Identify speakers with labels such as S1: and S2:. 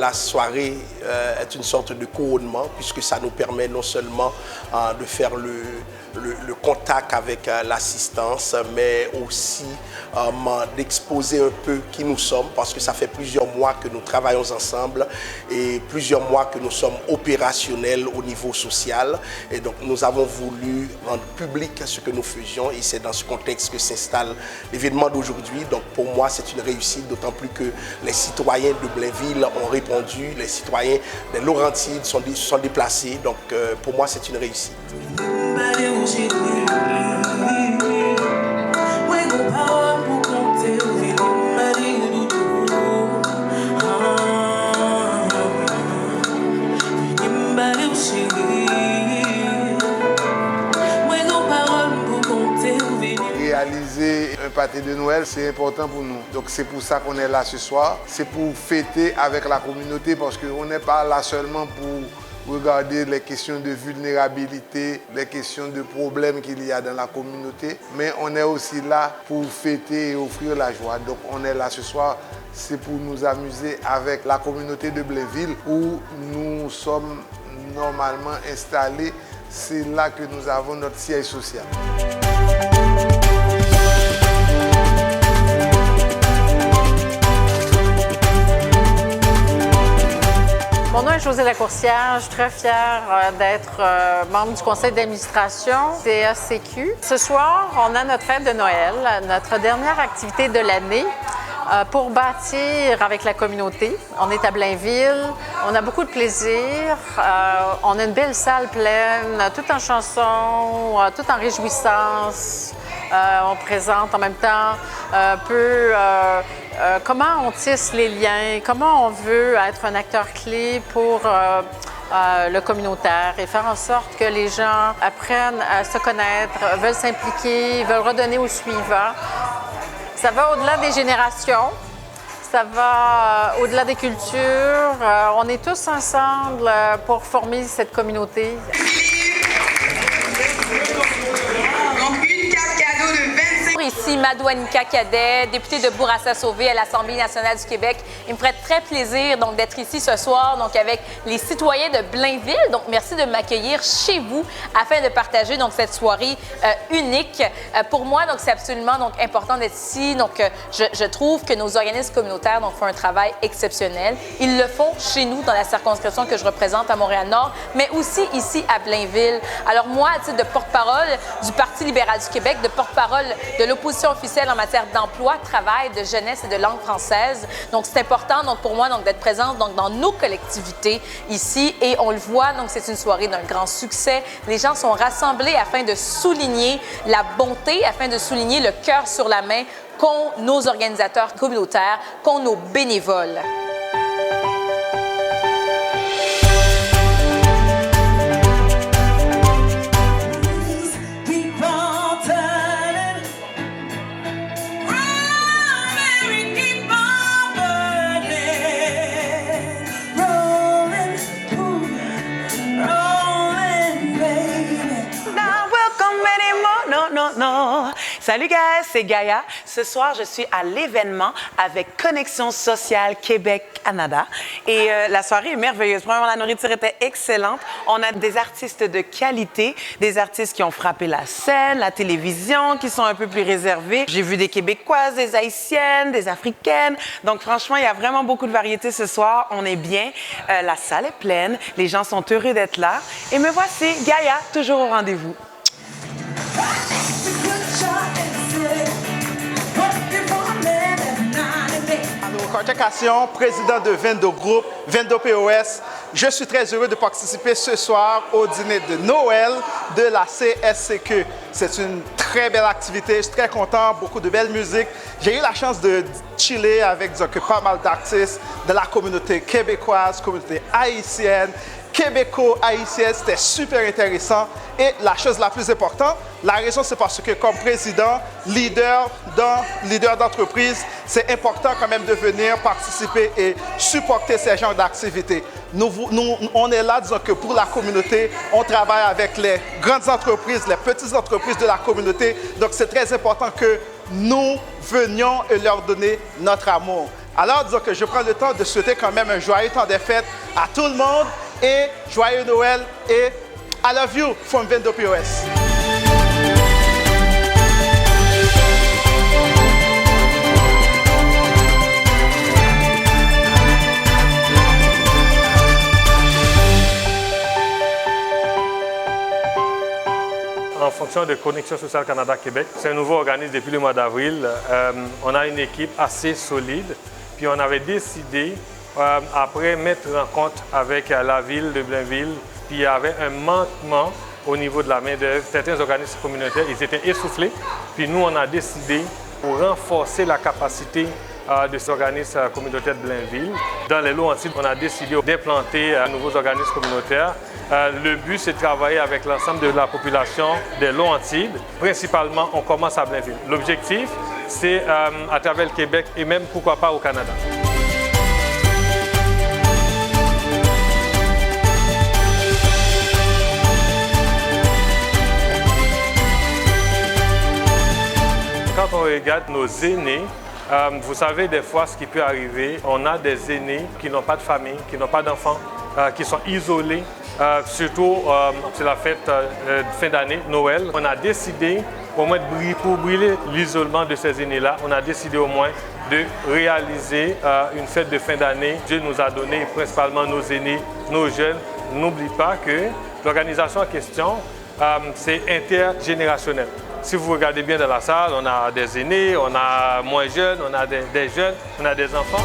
S1: la soirée est une sorte de couronnement puisque ça nous permet non seulement de faire le contact avec l'assistance, mais aussi d'exposer un peu qui nous sommes, parce que ça fait plusieurs mois que nous travaillons ensemble et plusieurs mois que nous sommes opérationnels au niveau social. Et donc nous avons voulu rendre public ce que nous faisions et c'est dans ce contexte que s'installe l'événement d'aujourd'hui. Donc pour moi c'est une réussite, d'autant plus que les citoyens de Blainville ont répondu, les citoyens des Laurentides se sont déplacés. Donc pour moi c'est une réussite.
S2: Réaliser un pâté de Noël, c'est important pour nous. Donc c'est pour ça qu'on est là ce soir. C'est pour fêter avec la communauté parce qu'on n'est pas là seulement pour regarder les questions de vulnérabilité, les questions de problèmes qu'il y a dans la communauté, mais on est aussi là pour fêter et offrir la joie. Donc on est là ce soir, c'est pour nous amuser avec la communauté de Blainville où nous sommes normalement installés. C'est là que nous avons notre siège social.
S3: Mon nom est Josée Lacourcière, je suis très fière d'être membre du conseil d'administration CACQ. Ce soir, on a notre fête de Noël, notre dernière activité de l'année pour bâtir avec la communauté. On est à Blainville, on a beaucoup de plaisir, on a une belle salle pleine, tout en chansons, tout en réjouissance. On présente en même temps un peu comment on tisse les liens, comment on veut être un acteur clé pour le communautaire et faire en sorte que les gens apprennent à se connaître, veulent s'impliquer, veulent redonner au suivant. Ça va au-delà des générations, ça va au-delà des cultures. On est tous ensemble pour former cette communauté.
S4: Ici, Madouanika Cadet, députée de Bourassa-Sauvé à l'Assemblée nationale du Québec. Il me ferait très plaisir donc d'être ici ce soir donc avec les citoyens de Blainville. Donc merci de m'accueillir chez vous afin de partager donc cette soirée unique. Pour moi, donc c'est absolument donc important d'être ici. Donc je trouve que nos organismes communautaires donc font un travail exceptionnel. Ils le font chez nous dans la circonscription que je représente à Montréal-Nord, mais aussi ici à Blainville. Alors moi, à titre de porte-parole du Parti libéral du Québec, de porte-parole de l'opposition officielle en matière d'emploi, travail, de jeunesse et de langue française. Donc, c'est important donc, pour moi donc, d'être présente donc, dans nos collectivités ici. Et on le voit, donc c'est une soirée d'un grand succès. Les gens sont rassemblés afin de souligner la bonté, afin de souligner le cœur sur la main qu'ont nos organisateurs communautaires, qu'ont nos bénévoles.
S5: Non. Salut guys, c'est Gaïa. Ce soir, je suis à l'événement avec Connexion sociale Québec-Canada. Et la soirée est merveilleuse. Premièrement, la nourriture était excellente. On a des artistes de qualité, des artistes qui ont frappé la scène, la télévision, qui sont un peu plus réservés. J'ai vu des Québécoises, des Haïtiennes, des Africaines. Donc franchement, il y a vraiment beaucoup de variété ce soir. On est bien. La salle est pleine. Les gens sont heureux d'être là. Et me voici, Gaïa, toujours au rendez-vous.
S6: Carter Cassion, président de Vendo Group, Vendo POS. Je suis très heureux de participer ce soir au dîner de Noël de la CSCQ. C'est une très belle activité, je suis très content, beaucoup de belle musique. J'ai eu la chance de chiller avec pas mal d'artistes de la communauté québécoise, communauté haïtienne, québéco-haïtienne, c'était super intéressant. Et la chose la plus importante, la raison c'est parce que comme président, leader d'entreprise, c'est important quand même de venir participer et supporter ces genres d'activités. Nous, on est là, disons que pour la communauté, on travaille avec les grandes entreprises, les petites entreprises de la communauté. Donc c'est très important que nous venions et leur donner notre amour. Alors, disons que je prends le temps de souhaiter quand même un joyeux temps des fêtes à tout le monde et joyeux Noël et I love you from Vendo POS.
S7: En fonction de Connexion sociale Canada Québec, c'est un nouveau organisme depuis le mois d'avril. On a une équipe assez solide. Puis on avait décidé, après mettre en compte avec la ville de Blainville, puis il y avait un manquement au niveau de la main-d'œuvre. Certains organismes communautaires, ils étaient essoufflés. Puis nous, on a décidé, pour renforcer la capacité de ces organismes communautaires de Blainville, dans les Laurentides, on a décidé d'implanter de nouveaux organismes communautaires. Le but, c'est de travailler avec l'ensemble de la population des Laurentides. Principalement, on commence à Blainville. L'objectif, c'est à travers le Québec et même, pourquoi pas, au Canada. Quand on regarde nos aînés, vous savez, des fois, ce qui peut arriver, on a des aînés qui n'ont pas de famille, qui n'ont pas d'enfants, qui sont isolés. Surtout, c'est la fête de fin d'année, Noël. On a décidé, au moins pour brûler l'isolement de ces aînés-là, on a décidé au moins de réaliser une fête de fin d'année. Dieu nous a donné principalement nos aînés, nos jeunes. N'oublie pas que l'organisation en question, c'est intergénérationnel. Si vous regardez bien dans la salle, on a des aînés, on a moins jeunes, on a des jeunes, on a des enfants.